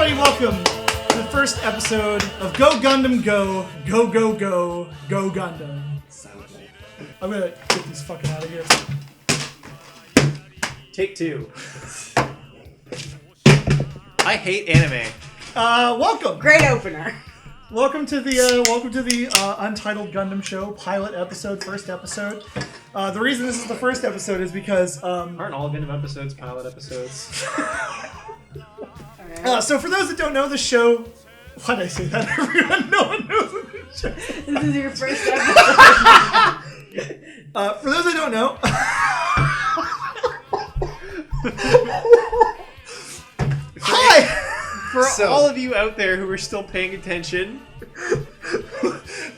everybody, welcome to the first episode of Go Gundam Go, Go Go Go, Go Gundam. I'm gonna get these fucking out of here. Take two. I hate anime. Welcome. Great opener. Welcome to the Untitled Gundam Show pilot episode, first episode. The reason this is the first episode is because Aren't all Gundam episodes pilot episodes? so for those that don't know the show, why did I say that? Everyone, no one knows what the show. This is your first episode. For those that don't know, hi. For all of you out there who are still paying attention,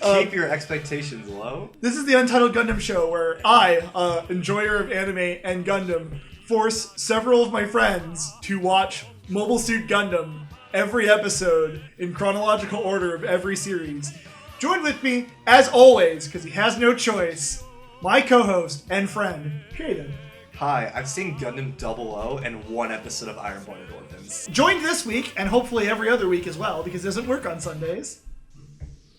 keep your expectations low. This is the Untitled Gundam Show, where I, enjoyer of anime and Gundam, force several of my friends to watch Mobile Suit Gundam every episode in chronological order of every series. Join with me, as always, because he has no choice, my co-host and friend, Caden. Hi, I've seen Gundam 00 and one episode of Iron Blooded Orphans. Joined this week, and hopefully every other week as well, because it doesn't work on Sundays,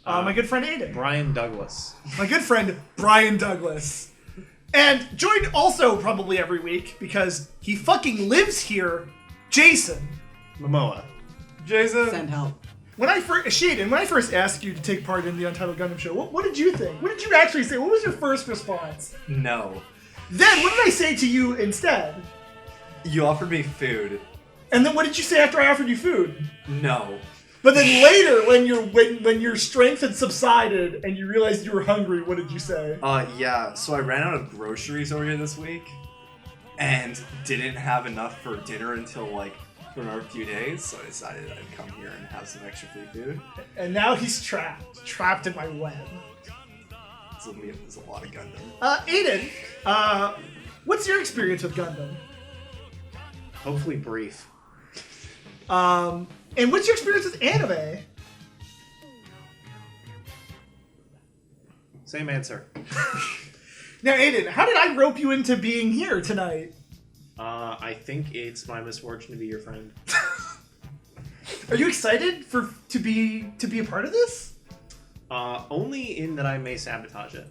my good friend Aiden. Brian Douglas. My good friend, Brian Douglas. And joined also probably every week, because he fucking lives here, Jason. Momoa. Jason. Send help. When I first asked you to take part in the Untitled Gundam Show, what did you think? What did you actually say? What was your first response? No. Then, what did I say to you instead? You offered me food. And then what did you say after I offered you food? No. But then later, when your strength had subsided and you realized you were hungry, what did you say? Yeah, so I ran out of groceries earlier this week and didn't have enough for dinner until, for another few days, so I decided I'd come here and have some extra free food. And now he's trapped in my web. There's a lot of Gundam. Aiden, what's your experience with Gundam? Hopefully brief. And what's your experience with anime? Same answer. Now, Aiden, how did I rope you into being here tonight? I think it's my misfortune to be your friend. Are you excited to be a part of this? Only in that I may sabotage it.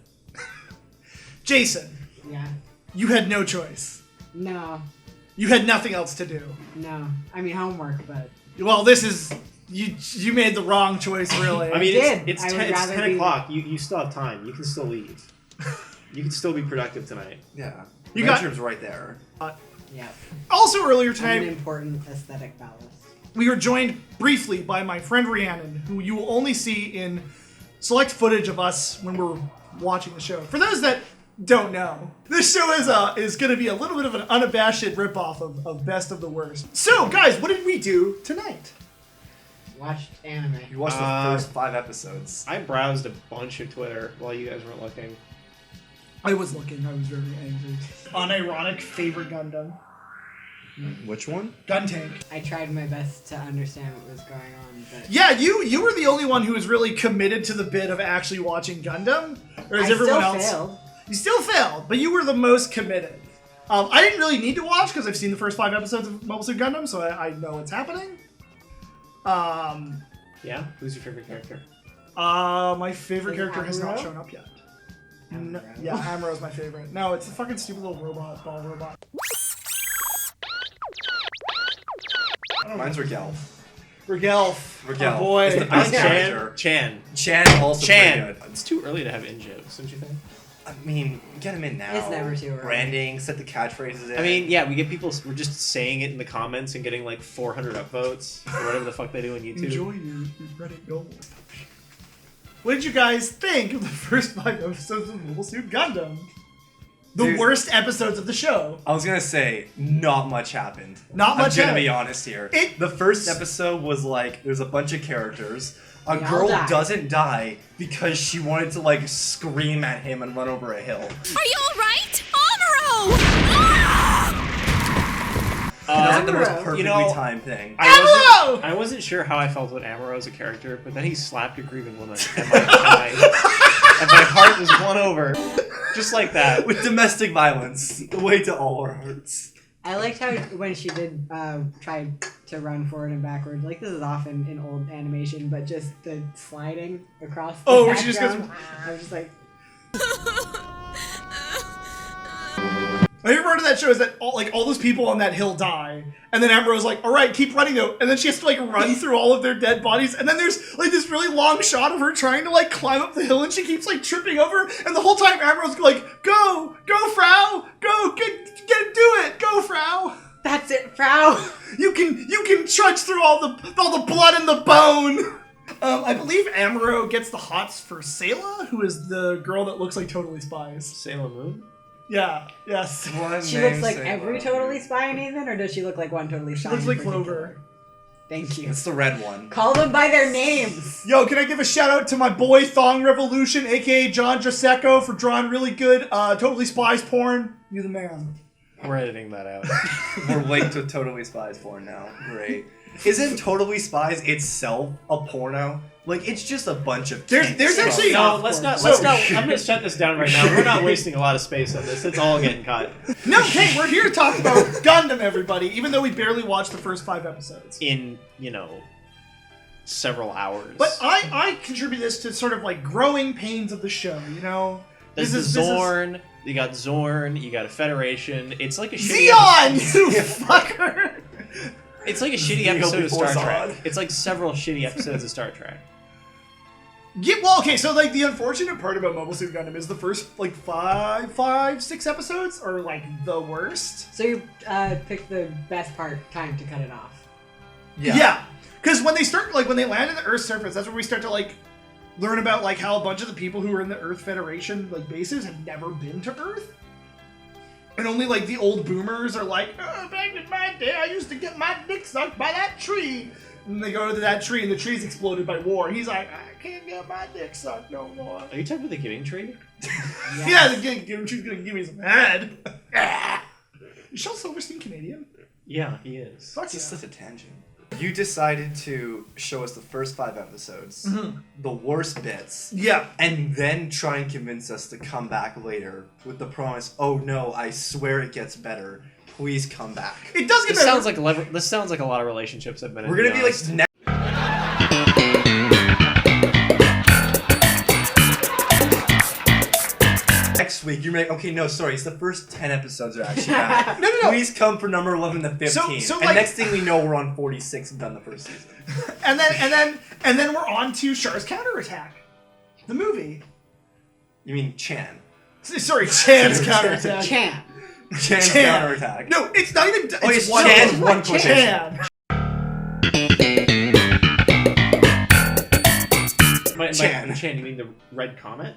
Jason. Yeah. You had no choice. No. You had nothing else to do. No. I mean, homework, but... Well, this is... You made the wrong choice, really. I mean, it's I 10 o'clock. You still have time. You can still leave. You can still be productive tonight. Yeah. You bedroom's right there. Yeah. Also earlier I'm an tonight, important aesthetic ballast. we were joined briefly by my friend Rhiannon, who you will only see in select footage of us when we're watching the show. For those that don't know, this show is going to be a little bit of an unabashed ripoff of Best of the Worst. So, guys, what did we do tonight? Watched anime. You watched the first 5 episodes. I browsed a bunch of Twitter while you guys weren't looking. I was looking. I was very angry. Unironic favorite Gundam. Which one? Guntank. I tried my best to understand what was going on, but... Yeah, you were the only one who was really committed to the bit of actually watching Gundam. Or is everyone still else? failed. You still failed, but you were the most committed. I didn't really need to watch because I've seen the first 5 episodes of Mobile Suit Gundam, so I know what's happening. Yeah? Who's your favorite character? My favorite Is it character has not Amuro? shown up yet. No, Amuro? yeah, Amuro's my favorite. No, it's a fucking stupid little ball robot. Mine's Regelf. Regelf. Regelf. Oh boy. It's the best Chan. character. Chan. Chan also Chan. pretty good. It's too early to have in-jokes, don't you think? I mean, get him in now. It's never too early. Branding, set the catchphrases in. I mean, yeah, we get people, we're just saying it in the comments and getting 400 upvotes, or whatever the fuck they do on YouTube. Enjoy your Reddit gold. What did you guys think of the first 5 episodes of Mobile Suit Gundam? The Dude. worst episodes of the show. I was gonna say, not much happened. Not much I'm gonna happened. be honest here. It- The first episode was there's a bunch of characters. A They all girl died. doesn't die because she wanted to scream at him and run over a hill. Are you alright? Amuro! That was the most Amuro. perfectly timed thing. I wasn't sure how I felt about Amuro as a character, but then he slapped a grieving woman, and my heart was won over. Just like that. With domestic violence, the way to all our hearts. I liked how when she did try to run forward and backward, like this is often in old animation, but just the sliding across the Oh, she just goes. background, I was just like, My favorite part of that show is that all those people on that hill die, and then Amuro's like, "All right, keep running though," and then she has to like run through all of their dead bodies, and then there's like this really long shot of her trying to like climb up the hill, and she keeps like tripping over, and the whole time Amuro's like, "Go, Frau, go, get do it, go, Frau." that's it, Frau! You can trudge through all the blood and the bone. I believe Amuro gets the hots for Sayla, who is the girl that looks like Totally Spies. Sailor Moon? Yeah, yes. She looks like every Totally Spy, Nathan, or does she look like one Totally Spy? She looks in like particular? Clover. Thank you. It's the red one. Call them by their names! Yo, can I give a shout out to my boy Thong Revolution, aka John Jaceko, for drawing really good Totally Spies porn? You the man. We're editing that out. We're linked with Totally Spies porn now. Great. Isn't Totally Spies itself a porno? Like, it's just a bunch of There's kinks. actually- No, let's not. So- Let's not. I'm gonna shut this down right now. We're not wasting a lot of space on this. It's all getting cut No, hey, we're here to talk about Gundam, everybody, even though we barely watched the first 5 episodes. in several hours. But I contribute this to sort of like growing pains of the show, you know? There's This the is- Zorn. You got Zorn. You got a Federation. It's like a shitty. Zeon, you fucker! It's like a shitty Eagle episode of before Star Zod. Trek. It's like several shitty episodes of Star Trek. Yeah, well, okay, so like the unfortunate part about Mobile Suit Gundam is the first like 6 episodes are like the worst. So you picked the best time to cut it off. Yeah. Because when they land on the Earth's surface, that's where we start to like learn about like how a bunch of the people who are in the Earth Federation like bases have never been to Earth. And only like the old boomers are like, oh, back in my day, I used to get my dick sucked by that tree. And they go to that tree, and the tree's exploded by war. And he's like, I can't get my dick sucked no more. Are you talking about the Giving Tree? Yeah, the tree's gonna give me some head. Is Shel Silverstein Canadian? Yeah, he is. Fuck It's just yeah. such a tangent. You decided to show us the first 5 episodes, the worst bits, Yeah. and then try and convince us to come back later with the promise, oh no, I swear it gets better. Please come back. It does get This better. sounds like a lot of relationships I've been in. We're gonna be like honest. next week. You're like, okay, no, sorry, it's the first 10 episodes are actually bad. No. Please come for number 11 to 15. So, and like- next thing we know, we're on 46 and done the first season. And then we're on to Char's counterattack, the movie. You mean Chan? Sorry, Chan's counterattack. Chan. Chan's Chan. counterattack. No, it's not even. Oh, it's it's one Chan's of one quotation. Chan. By Chan. Chan, you mean the Red Comet?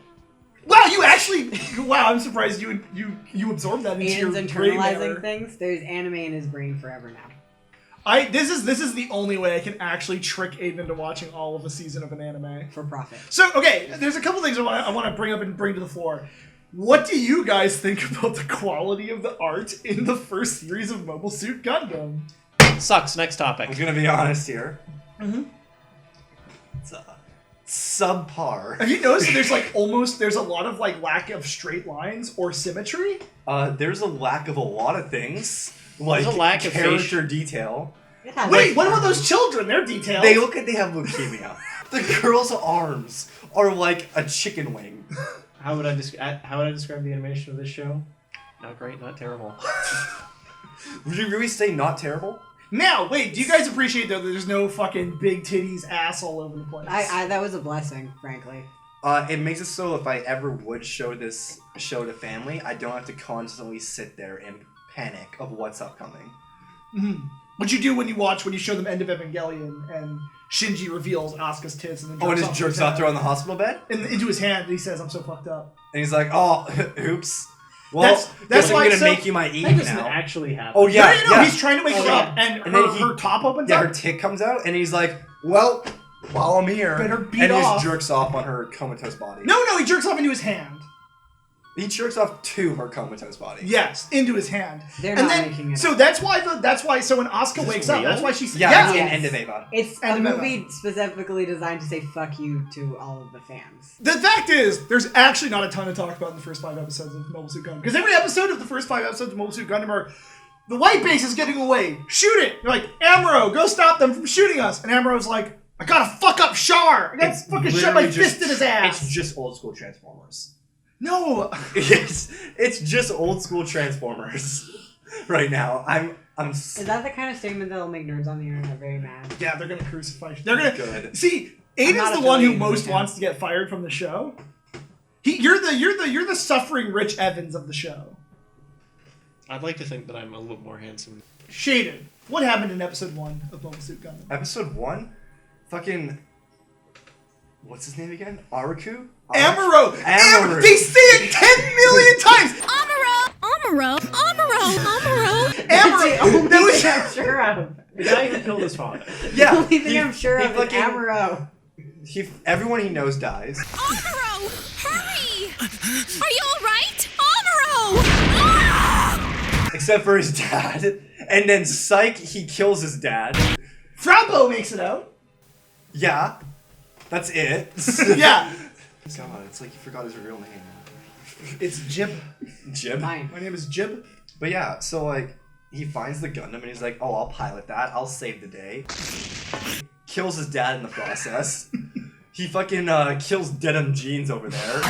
Wow, you actually. Wow, I'm surprised you absorbed that into Ian's your brain internalizing matter. things. There's anime in his brain forever now. This is the only way I can actually trick Aiden into watching all of a season of an anime. For profit. So, okay, there's a couple things I want to bring up and bring to the floor. What do you guys think about the quality of the art in the first series of Mobile Suit Gundam? Sucks. Next topic. I'm gonna be honest here. Mm-hmm. It's subpar. Have you noticed that there's a lot of like lack of straight lines or symmetry? There's a lack of a lot of things. Like There's a lack of character detail. It has Wait, what about those children? They're detailed. They look like they have leukemia. The girl's arms are like a chicken wing. How would I describe the animation of this show? Not great, not terrible. Would you really say not terrible? Now, wait, do you guys appreciate though that there's no fucking big titties ass all over the place? that was a blessing, frankly. It makes it so if I ever would show this show to family, I don't have to constantly sit there in panic of what's upcoming. What you do when you show them End of Evangelion and Shinji reveals Asuka's tits and then Oh, and jerks his jerks off there on the hospital bed? into his hand and he says, I'm so fucked up. And he's like, oh, oops. Well, That's guess I'm why- gonna so- make you my That Eve doesn't now. actually happen. Oh, yeah. No, he's trying to wake her yeah. up and, And then her top opens Yeah, up. her tit comes out, and he's like, well, while I'm here. Better beat and he off. just jerks off on her comatose body. No, he jerks off into his hand. He jerks off to her comatose body. Yes, into his hand. They're and not then, making it so up. that's why so when Asuka this wakes up, real? that's why she's Yeah, it's Yeah. in End of Ava. It's a And movie specifically designed to say fuck you to all of the fans. The fact is, there's actually not a ton to talk about in the first 5 episodes of Mobile Suit Gundam. Because every episode of the first 5 episodes of Mobile Suit Gundam are the white base is getting away. Shoot it. You're like, Amuro, go stop them from shooting us. And Amuro's like, I gotta fuck up Char. I gotta fucking shove my fist in his ass. It's just old school Transformers. No. It's just old school Transformers right now. Is that the kind of statement that'll make nerds on the internet very mad? Yeah, they're gonna crucify. They're gonna Good. see. Aiden's the one who most wants to get fired from the show. You're the suffering Rich Evans of the show. I'd like to think that I'm a little more handsome. Shaden, what happened in episode 1 of Mobile Suit Gundam? Episode 1? Fucking... What's his name again? Aruku? Amuro! Amuro! They say it 10 million times! Amuro! That's the only thing I'm sure of. The guy who killed his father. Yeah. The only thing I'm sure of is fucking- Amuro. Everyone he knows dies. Amuro! Hurry! Are you alright? Amuro! Ah! Except for his dad. And then Psych, he kills his dad. Frappo makes it out. Yeah. That's it. Yeah. God, it's like you forgot his real name. It's Jib. Jib? Fine. My name is Jib. But yeah, so like, he finds the Gundam and he's like, oh, I'll pilot that. I'll save the day. Kills his dad in the process. He fucking kills Denim Jeans over there.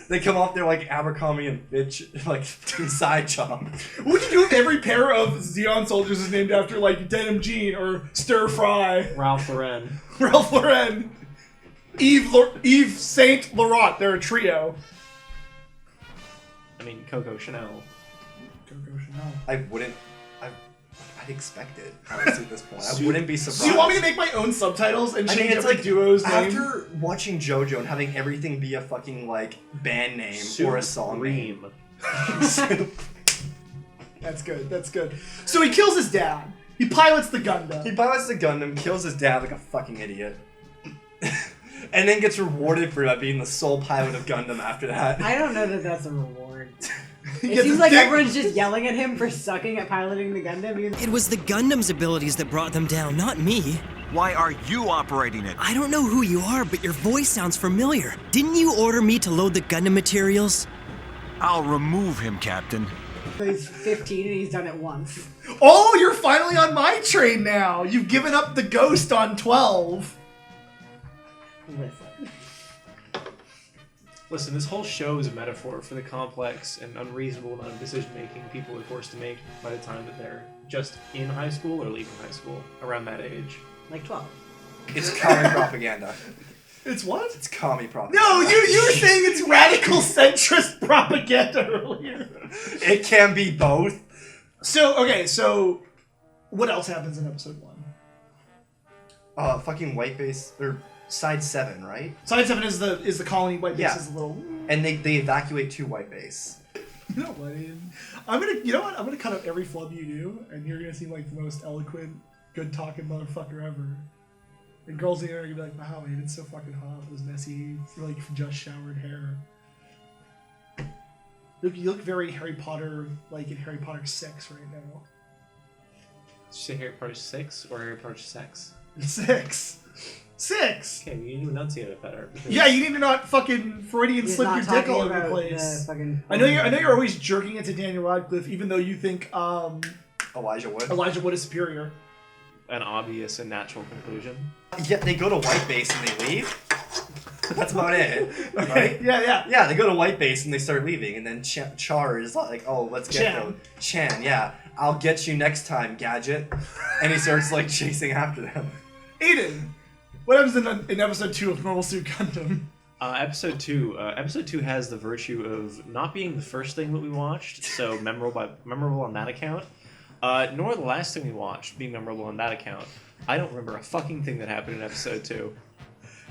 They come off there like Abercrombie and Bitch, like side chop. What do you do if every pair of Xeon soldiers is named after like Denim Jean or Stir Fry? Ralph Lauren. Ralph Lauren. Yves Saint Laurent. They're a trio. I mean, Coco Chanel. Coco Chanel. I'd expect it, honestly, at this point. I wouldn't be surprised. Do you want me to make my own subtitles and change it's every like duo's name? after watching JoJo and having everything be a fucking like band name or a song name. That's good. That's good. So he kills his dad. He pilots the Gundam. He pilots the Gundam, kills his dad like a fucking idiot, and then gets rewarded for being the sole pilot of Gundam after that. I don't know that that's a reward. He It gets seems his like dick- everyone's just yelling at him for sucking at piloting the Gundam. It was the Gundam's abilities that brought them down, not me. Why are you operating it? I don't know who you are, but your voice sounds familiar. Didn't you order me to load the Gundam materials? I'll remove him, Captain. He's 15 and he's done it once. Oh, you're finally on my train now. You've given up the ghost on 12. Listen, this whole show is a metaphor for the complex and unreasonable amount of decision-making people are forced to make by the time that they're just in high school or leaving high school, around that age. Like 12. It's commie propaganda. It's what? It's commie propaganda. No, you were saying it's radical centrist propaganda earlier. It can be both. So what else happens in episode 1? Fucking White Base or Side 7, right? Side 7 is the colony. White base Yeah. is a little. And they evacuate to White Base. You know what? I'm gonna cut out every flub you do, and you're gonna seem like the most eloquent, good talking motherfucker ever. And girls in the internet are gonna be like, wow, man, it's so fucking hot with his messy, like just showered hair. You look very Harry Potter, like in Harry Potter 6 right now. Did you say Harry Potter 6 or Harry Potter 6? 6. Okay, you need to enunciate it better. because- Yeah, you need to not fucking Freudian He's slip not your dick talking all over the about place. fucking... I know you're always jerking it to Daniel Radcliffe, even though you think Elijah Wood. Elijah Wood is superior. An obvious and natural conclusion. Yeah, they go to White Base and they leave. That's about it, Okay. right? Yeah. Yeah, they go to White Base and they start leaving, and then Char is like, "Oh, let's get Chan. them." Chan, yeah, I'll get you next time, Gadget. And he starts like chasing after them. Aiden, what happens in episode 2 of Mobile Suit Gundam? Episode 2 has the virtue of not being the first thing that we watched, so memorable on that account. Nor the last thing we watched being memorable on that account. I don't remember a fucking thing that happened in episode 2.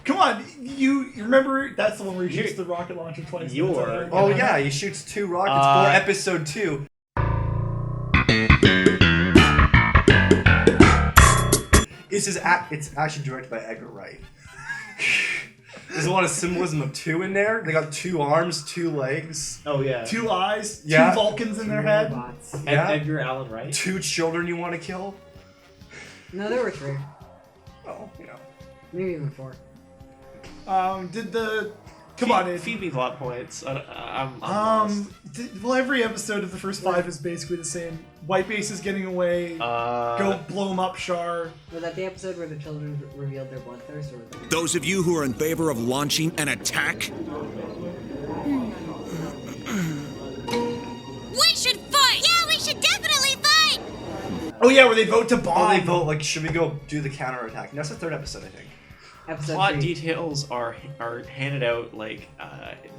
Come on, you remember that's the one where he shoots the rocket launcher twice. Oh yeah, he shoots 2 rockets for episode 2. It's actually directed by Edgar Wright. There's a lot of symbolism of 2 in there. They got 2 arms, 2 legs, Oh yeah. 2 eyes, Yeah. 2 Vulcans in their head. Robots. Yeah. Edgar Allan Wright. 2 children you want to kill. No, there were 3. Oh, you know. Maybe even 4. Did the... Come on, Nathan. Feed me plot points. I'm lost. Well, every episode of the first 5 is basically the same. White Base is getting away. Go blow him up, Char. Was that the episode where the children revealed their bloodthirst? Or was that... Those of you who are in favor of launching an attack? We should fight! Yeah, we should definitely fight! Oh yeah, where they vote to bomb. Oh, they vote, like, should we go do the counterattack? That's the 3rd episode, I think. Episode Plot 3. details are handed out like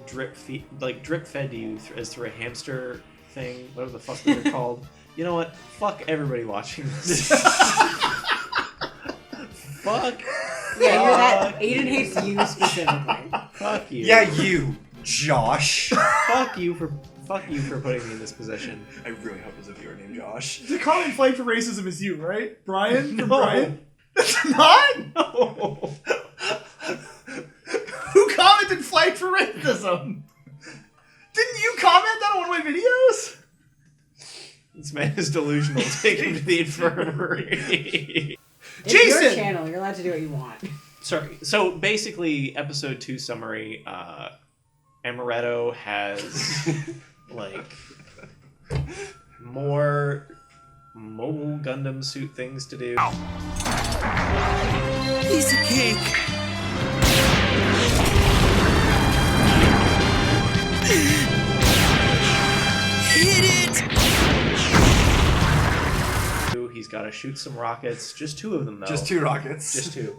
drip fed to you as through a hamster thing, whatever the fuck they're called. You know what? Fuck everybody watching this. Fuck. Yeah, you're that. Aiden hates you specifically. Fuck you. Yeah, you, Josh. Fuck you for putting me in this position. I really hope there's a viewer named Josh. The common flag for racism is you, right? Brian? From No. Brian? It's not? No. Who commented flag for racism? Didn't you comment that on one of my videos? This man is delusional. Take him to the infirmary. It's your Jason! channel. You're allowed to do what you want. Sorry. So basically, episode 2 summary. Amaretto has like more Mobile Gundam suit things to do. Piece of cake. Hit it! He's got to shoot some rockets. Just 2 of them, though. Just 2 rockets. Just 2.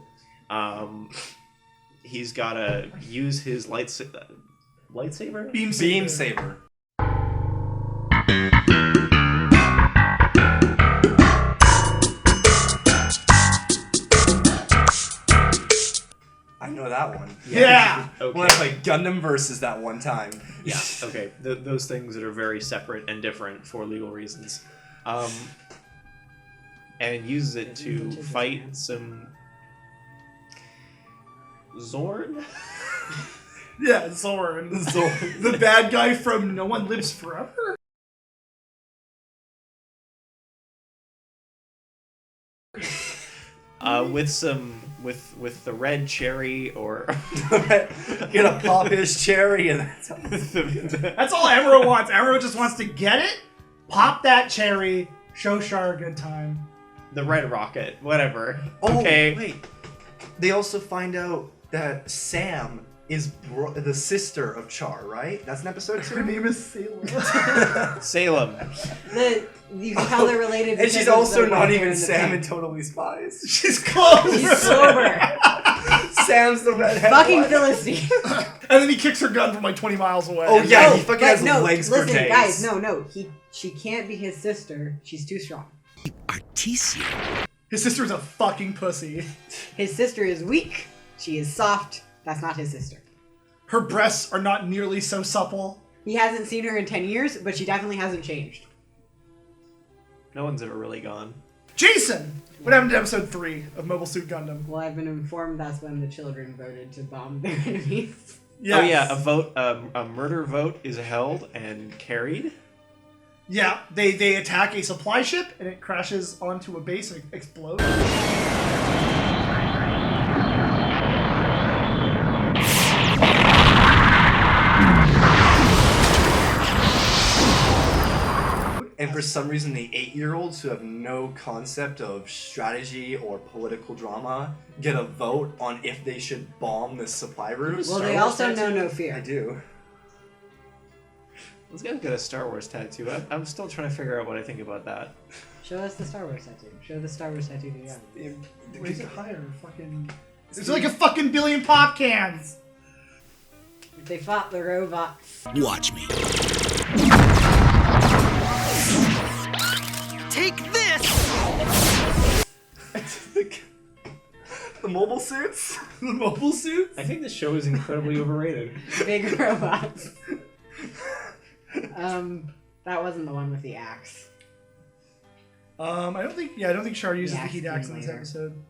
He's got to use his lightsaber. Beam saber. I know that one. Yeah! Okay. When I played Gundam versus that one time. Yeah. Okay. Those things that are very separate and different for legal reasons. And uses it to fight some Zorn. Yeah, Zorn. The bad guy from No One Lives Forever? With the red cherry or Get a pop his cherry and that's all. That's all Amuro wants. Amuro just wants to get it, pop that cherry, show Char a good time. the red rocket, whatever. Oh, Okay. wait. They also find out that Sam is the sister of Char, right? That's in episode 2? Her name is Salem. Salem. You can tell they're related. And because she's of also the not red hair even and the Sam in pink. Totally Spies. She's close. He's sober. Sam's the redhead Fucking one. Philistine. And then he kicks her gun from like 20 miles away. Oh, yeah, No, he fucking but has no, legs for listen, days. guys, no. She can't be his sister. She's too strong. Artesia. His sister's a fucking pussy. His sister is weak. She is soft. That's not his sister. Her breasts are not nearly so supple. He hasn't seen her in 10 years, but she definitely hasn't changed. No one's ever really gone. Jason! What happened to episode 3 of Mobile Suit Gundam? Well, I've been informed that's when the children voted to bomb their enemies. Yes. Oh yeah, a murder vote is held and carried. Yeah, they attack a supply ship and it crashes onto a base and explodes. And for some reason, the 8-year-olds who have no concept of strategy or political drama get a vote on if they should bomb this supply route. Well, Star they Wars also know tattoo? no I fear. do. This guy's got a Star Wars tattoo. I'm still trying to figure out what I think about that. Show us the Star Wars tattoo. Show the Star Wars tattoo to you. Raise it higher, fucking... It's like a fucking billion pop cans! They fought the robots. Watch me. Take this! The mobile suits? The mobile suits? I think this show is incredibly overrated. Big robots. That wasn't the one with the axe. I don't think Char uses Yeah, the heat axe in this later. episode.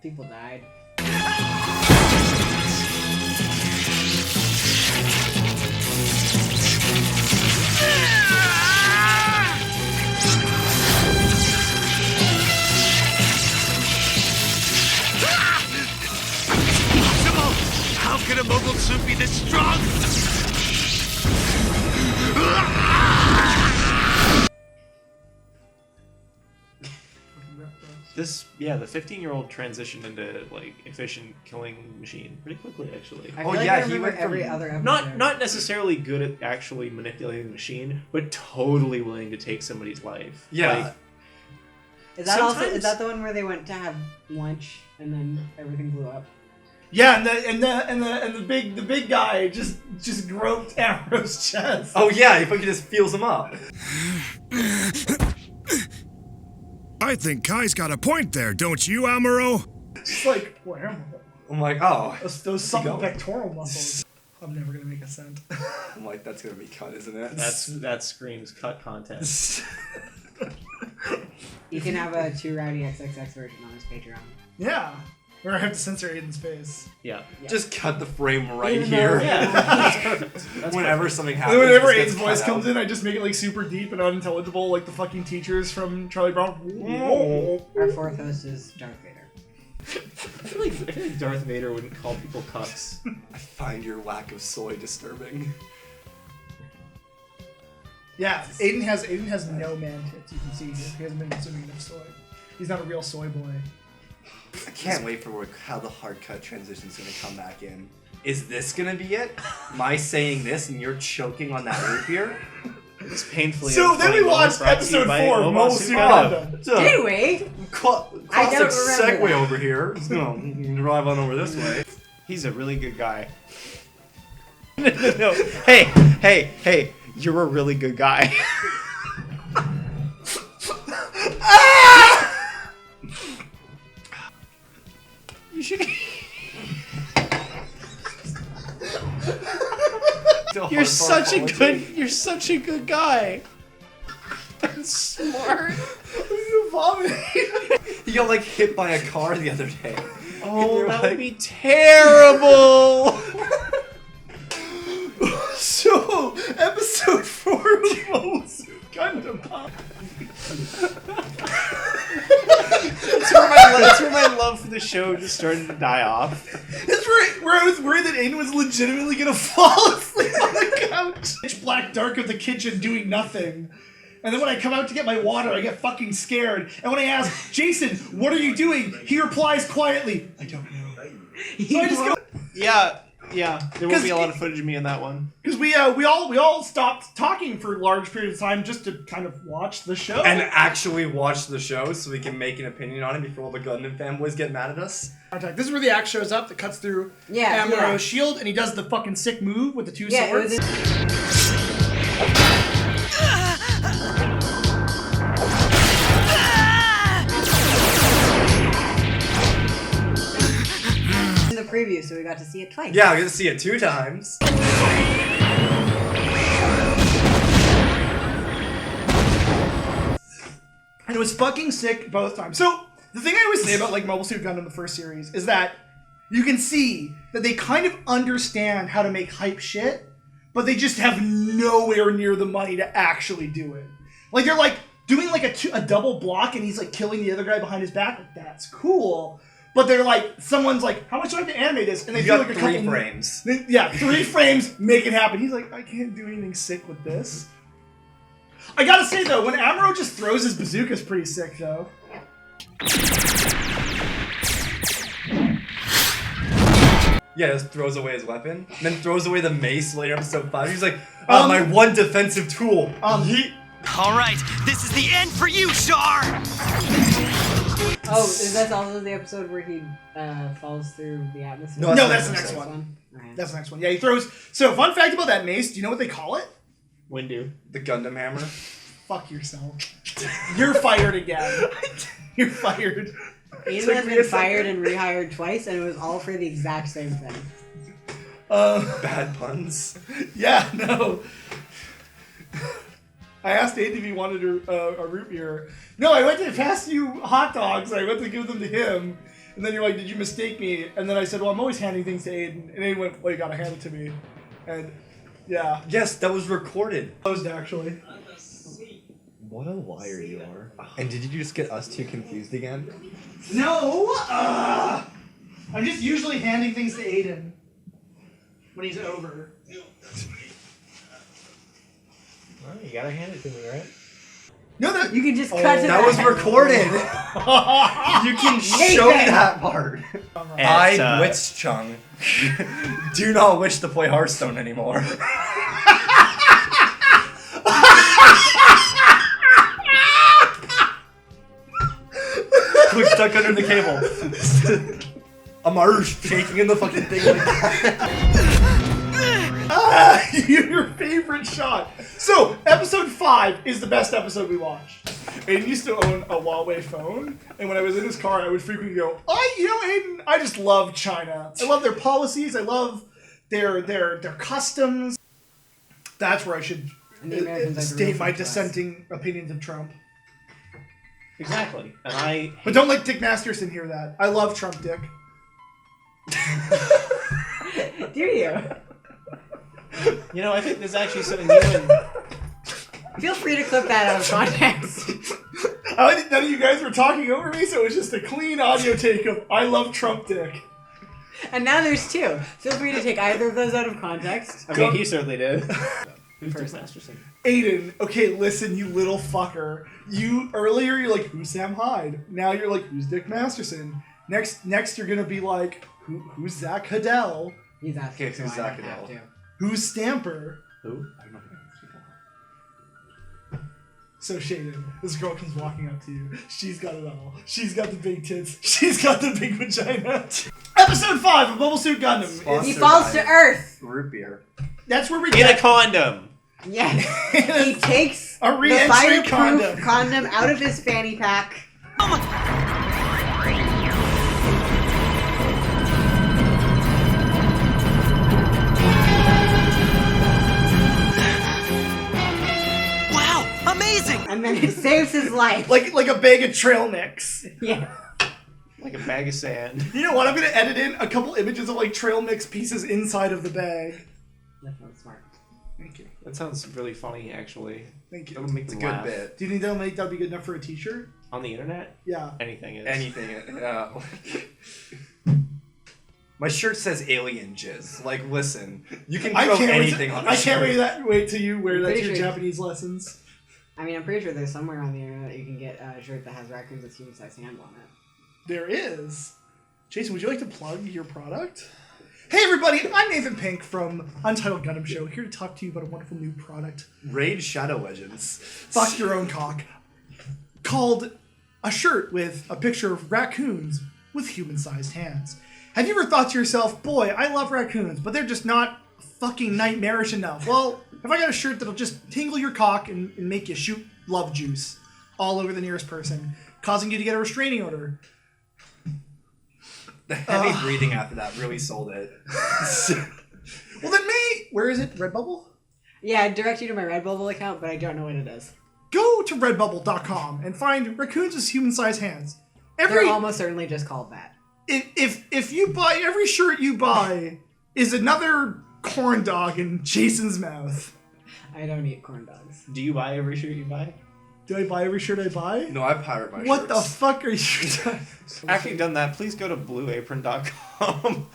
People died. this strong? The 15-year-old transitioned into like efficient killing machine pretty quickly, actually. I feel like I remember every other episode. Not necessarily good at actually manipulating the machine, but totally willing to take somebody's life. Yeah. Like, Is that the one where they went to have lunch and then everything blew up? Yeah, and the big guy just groped Amro's chest. Oh yeah, he fucking just feels him up. I think Kai's got a point there, don't you, Amuro? It's like, poor Amro. I'm like, oh. Those supple pectoral muscles. I'm never gonna make a cent. I'm like, that's gonna be cut, isn't it? that screams cut content. You can have a 2 Rowdy XXX version on his Patreon. Yeah. Or I have to censor Aiden's face. Yeah. Just cut the frame right Even here. though- That's Whenever something happens. And whenever it just Aiden's gets voice cut comes out. in, I just make it like super deep and unintelligible, like the fucking teachers from Charlie Brown. Our 4th host is Darth Vader. I feel like Darth Vader wouldn't call people cucks. I find your lack of soy disturbing. Yeah, Aiden has no man tits. You can see here. He hasn't been consuming enough soy. He's not a real soy boy. I can't wait for how the hard cut transition's gonna come back in. Is this gonna be it? My saying this and you're choking on that root beer? It's painfully. So then we watched episode 4 of Mobile Suit Gundam. Did we? Classic I don't remember segue that. over here. Let's go. Drive on over this way. He's a really good guy. No. Hey! You're a really good guy. You should. You're such a good guy. And smart. I'm vomiting. He got like hit by a car the other day. Oh, that would be terrible. So, episode 4 of Mobile Suit Gundam. That's where my love for the show just started to die off. That's where I was worried that Aiden was legitimately gonna fall asleep on the couch. Pitch black dark of the kitchen doing nothing. And then when I come out to get my water, I get fucking scared. And when I ask, Jason, what are you doing? He replies quietly, I don't know. So I just go... Yeah, there will be a lot of footage of me in that one. Because we all stopped talking for large periods of time just to kind of watch the show. And actually watch the show so we can make an opinion on it before all the Gundam fanboys get mad at us. This is where the axe shows up that cuts through Amuro's shield, and he does the fucking sick move with the 2 swords. The preview, so we got to see it twice. Yeah, I got to see it 2 times. And it was fucking sick both times. So, the thing I always say about like Mobile Suit Gundam, the first series, is that you can see that they kind of understand how to make hype shit, but they just have nowhere near the money to actually do it. Like, they're like doing like a double block and he's like killing the other guy behind his back. Like, that's cool. But they're like, someone's like, how much do I have to animate this? And they feel like a 3 couple frames. 3 frames, make it happen. He's like, I can't do anything sick with this. I gotta say though, when Amuro just throws his bazooka is pretty sick though. Yeah, just throws away his weapon. And then throws away the mace later in episode 5. He's like, my one defensive tool. Alright, this is the end for you, Char! Oh, is that also the episode where he falls through the atmosphere? No, that's the next one. Right. That's the next one. Yeah, he throws... So, fun fact about that mace, do you know what they call it? Windu. The Gundam hammer. Fuck yourself. You're fired again. You're fired. Aiden has been fired and rehired twice, and it was all for the exact same thing. Bad puns. Yeah, no. I asked Aiden if he wanted a root beer. No, I went to pass you hot dogs. I went to give them to him. And then you're like, did you mistake me? And then I said, well, I'm always handing things to Aiden. And Aiden went, well, you gotta hand it to me. And, yeah. Yes, that was recorded. Closed, actually. What a liar you are. And did you just get us 2 confused again? No! I'm just usually handing things to Aiden. when he's over. Well, you gotta hand it to me, right? No, that You can just cut to That was recorded. You can show me that part. I Witch Chung. Do not wish to play Hearthstone anymore. Quick, stuck under the cable. I'm shaking in the fucking thing like that. Your favorite shot. So, episode 5 is the best episode we watched. Aiden used to own a Huawei phone, and when I was in his car, I would frequently go, Aiden, I just love China. I love their policies. I love their customs. That's where I should state my dissenting opinions of Trump. Exactly. And But don't let Dick Masterson hear that. I love Trump, Dick. Do you? You know, I think there's actually something new in... Feel free to clip that out of context. I think none of you guys were talking over me, so it was just a clean audio take of I love Trump, Dick. And now there's 2. Feel free to take either of those out of context. I mean, he certainly did. Who's Dick Masterson? Aiden, okay, listen, you little fucker. Earlier you're like, who's Sam Hyde? Now you're like, who's Dick Masterson? Next you're gonna be like, who's Zach Cadell? He's asking. Okay, who's Zach Cadell? Who's Stamper? Who? I don't know. So Shaden, this girl comes walking up to you. She's got it all. She's got the big tits. She's got the big vagina. Episode 5 of Mobile Suit Gundam. He falls to Earth. Root beer. That's where we Get get a condom. Yes. He takes a the re-entry fireproof condom out of his fanny pack. Wow, amazing! And then it saves his life. like a bag of trail mix. Yeah. Like a bag of sand. You know what? I'm gonna edit in a couple images of like trail mix pieces inside of the bag. That's smart. Thank you. That sounds really funny, actually. Thank you. That'll make It's a me good laugh. bit. Do you think that'll be good enough for a t-shirt? On the internet? Yeah. Anything is. Anything. My shirt says alien jizz. Like, listen, you can throw anything on a I shirt. can't wait till you wear that to your Pretty sure- Japanese lessons. I mean, I'm pretty sure there's somewhere on the internet you can get a shirt that has raccoons with human-sized hands on it. There is. Jason, would you like to plug your product? Hey everybody, I'm Nathan Pink from Untitled Gundam Show, here to talk to you about a wonderful new product. Raid Shadow Legends. Fuck your own cock. Called a shirt with a picture of raccoons with human-sized hands. Have you ever thought to yourself, boy, I love raccoons, but they're just not fucking nightmarish enough? Well, have I got a shirt that'll just tingle your cock and make you shoot love juice all over the nearest person, causing you to get a restraining order? The heavy breathing after that really sold it. Well then where is it? Redbubble? Yeah, I direct you to my Redbubble account, but I don't know what it is. Go to redbubble.com and find raccoons with human-sized hands. They're almost certainly just called that. If you buy, every shirt you buy is another corn dog in Jason's mouth. I don't eat corn dogs. Do you buy every shirt you buy? Do I buy every shirt I buy? No, I pirate my What the shirts. fuck are you doing? After you've done that, please go to blueapron.com.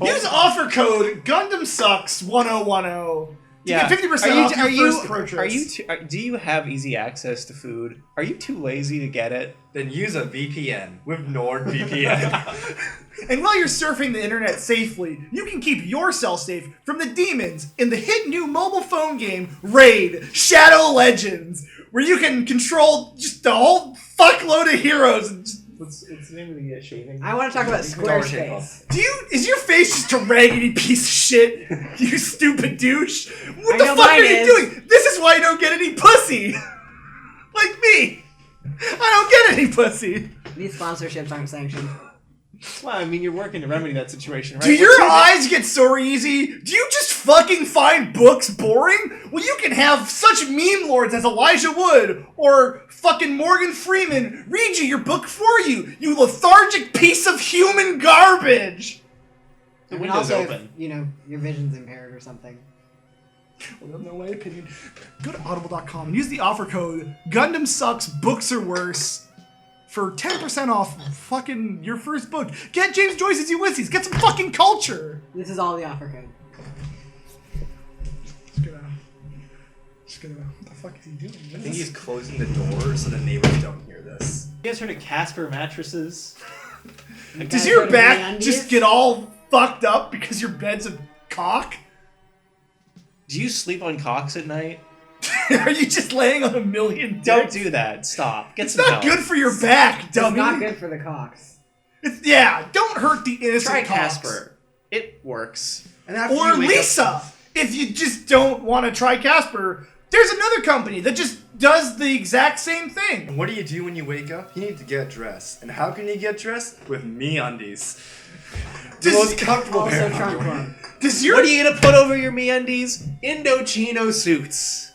Use offer code GundamSucks1010 to get 50% off your first purchase. Do you have easy access to food? Are you too lazy to get it? Then use a VPN with NordVPN. And while you're surfing the internet safely, you can keep yourself safe from the demons in the hit new mobile phone game, Raid Shadow Legends, where you can control just a whole fuckload of heroes. And just, What's the name of the shaving? I want to talk about Squarespace. is your face just a raggedy piece of shit? You stupid douche. What I the know fuck mine are you is. doing? This is why you don't get any pussy. Like me. I don't get any pussy. These sponsorships aren't sanctioned. Well, I mean, you're working to remedy that situation, right? Do your eyes get sore easy? Do you just fucking find books boring? Well, you can have such meme lords as Elijah Wood or fucking Morgan Freeman read you your book for you, you lethargic piece of human garbage! The And window's also, open. If, your vision's impaired or something. Well, that's not my opinion. Go to audible.com and use the offer code Gundam Sucks Books Are Worse for 10% off fucking your first book. Get James Joyce's Ulysses. Get some fucking culture. This is all the offer code. just gonna. What the fuck is he doing? I think he's closing the door so the neighbors don't hear this. You guys heard of Casper mattresses? Does your back just get all fucked up because your bed's a cock? Do you sleep on cocks at night? Are you just laying on a million dicks? Don't do that. Stop. Get It's some not help. good for your back, dummy. It's not good for the cocks. Yeah, don't hurt the innocent Try cocks. Casper. It works. And after Or you wake Lisa. up- If you just don't want to try Casper, there's another company that just does the exact same thing. And what do you do when you wake up? You need to get dressed. And how can you get dressed? With MeUndies. The most comfortable pair Also of trunk underwear. one. Does your What are you gonna put over your MeUndies? Indochino suits.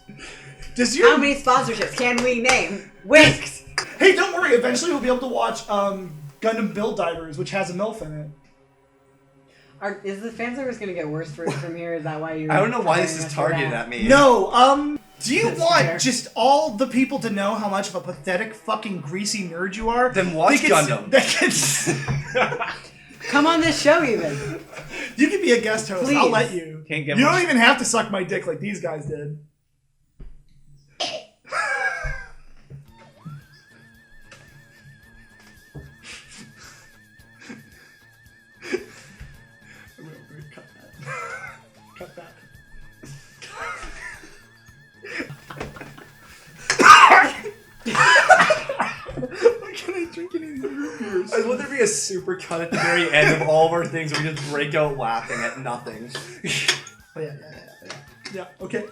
does your How many sponsorships can we name? Wix! Hey, don't worry. Eventually, we'll be able to watch Gundam Build Divers, which has a MILF in it. Is the fan service gonna get worse from here? Is that why you? I don't know why this is targeted at me. No, do you That's want fair. just all the people to know how much of a pathetic, fucking greasy nerd you are? Then watch They can- Gundam. they can- Come on this show, even. you can be a guest host. I'll Please. let you. Can't get You much- don't even have to suck my dick like these guys did. Cut that. Cut that. Why can't I drink any of these root beers? Would there be a super cut at the very end of all of our things where we just break out laughing at nothing? Oh, yeah. Okay.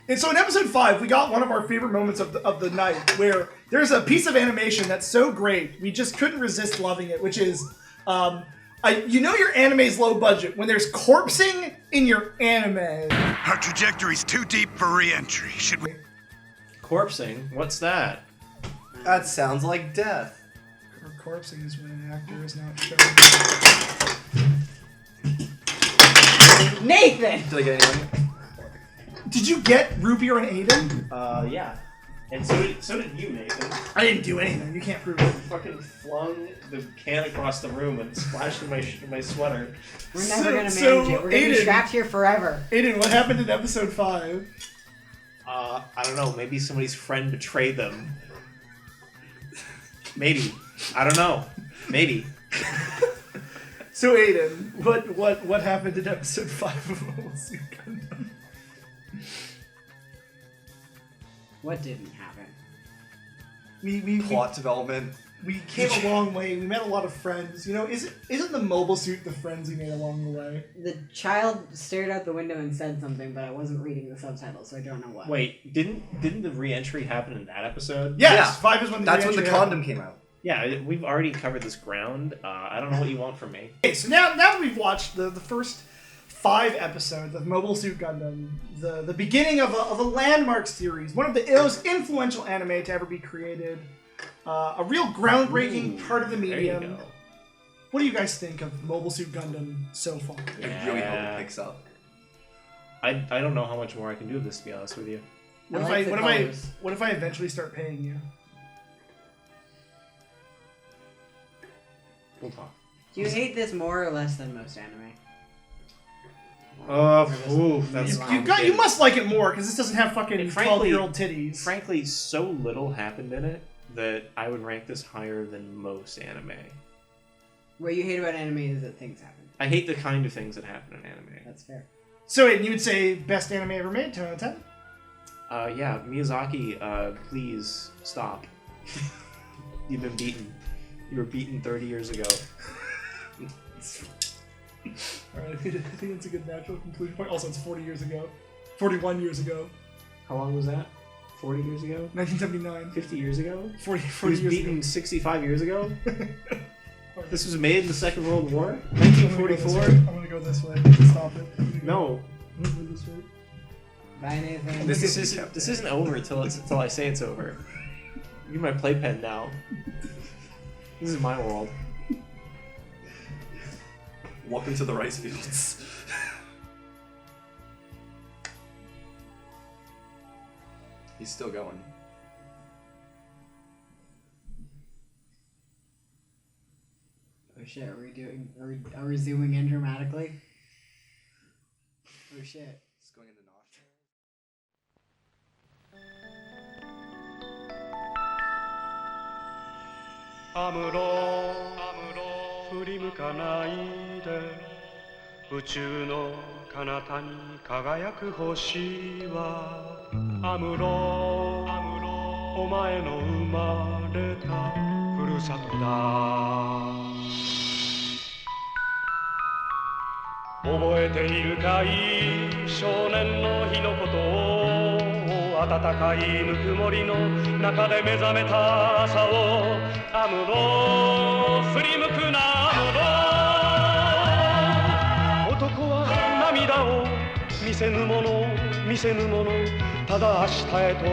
And so in episode 5, we got one of our favorite moments of the night, where there's a piece of animation that's so great we just couldn't resist loving it, which is, you know your anime's low budget when there's corpsing in your anime. Our trajectory's too deep for re-entry. Should we? Corpsing? What's that? That sounds like death. Or corpsing is when an actor is not shown. Nathan. Did I get anyone? Did you get root beer and Aiden? Yeah. And so did you, Nathan. I didn't do anything. You can't prove it. Fucking flung the can across the room and splashed in my sweater. We're never gonna manage So, it. We're gonna be Aiden- trapped here forever. Aiden, what happened in episode 5? I don't know. Maybe somebody's friend betrayed them. Maybe. I don't know. Maybe. So Aiden, what happened in episode 5 of Mobile Suit Gundam? What didn't happen? We Plot development. we came a long way. We met a lot of friends. You know, isn't the mobile suit the friends we made along the way? The child stared out the window and said something, but I wasn't reading the subtitles, so I don't know what. Wait, didn't the re-entry happen in that episode? Yes, Yeah. 5 is when the That's when the re-entry happened. condom came out. Yeah, we've already covered this ground. I don't know what you want from me. Okay, so now that we've watched the first 5 episodes of Mobile Suit Gundam, the beginning of a landmark series, one of the most influential anime to ever be created, a real groundbreaking Ooh, part of the there you medium. go. What do you guys think of Mobile Suit Gundam so far? I really hope it picks up. I don't know how much more I can do of this, to be honest with you. What I if like the what colors. if I eventually start paying you? We'll talk. Do you hate this more or less than most anime? That's You must like it more because this doesn't have fucking And frankly- 12-year-old titties. Frankly, so little happened in it that I would rank this higher than most anime. What you hate about anime is that things happen. I hate the kind of things that happen in anime. That's fair. So wait, you would say best anime ever made, 10 out of 10? Yeah, Miyazaki, please stop. You've been beaten. You were beaten 30 years ago. Alright, I think it's a good natural conclusion point. Also, it's 40 years ago. 41 years ago. How long was that? 40 years ago? 1979. 50 years ago? 40 He was years beaten ago. 65 years ago? This was made in the Second World War? I'm gonna go this 1944? way. I'm gonna go this way. Stop it. I'm gonna go- No. I'm gonna go this way. Bye, Nathan. This isn't over until I say it's over. You're my playpen now. This is my world. Welcome to the rice fields. He's still going. Oh shit, are we zooming in dramatically? Oh shit. It's going into notch. アムロ振り向かないで宇宙の彼方に輝く星はアムロお前の生まれたふるさとだ覚えているかい少年の日のことを暖かいぬくもりの中で目覚めた朝をアムロ振り向くなアムロ男は涙を見せぬもの見せぬものただ明日へと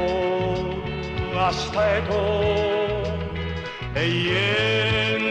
明日へと永遠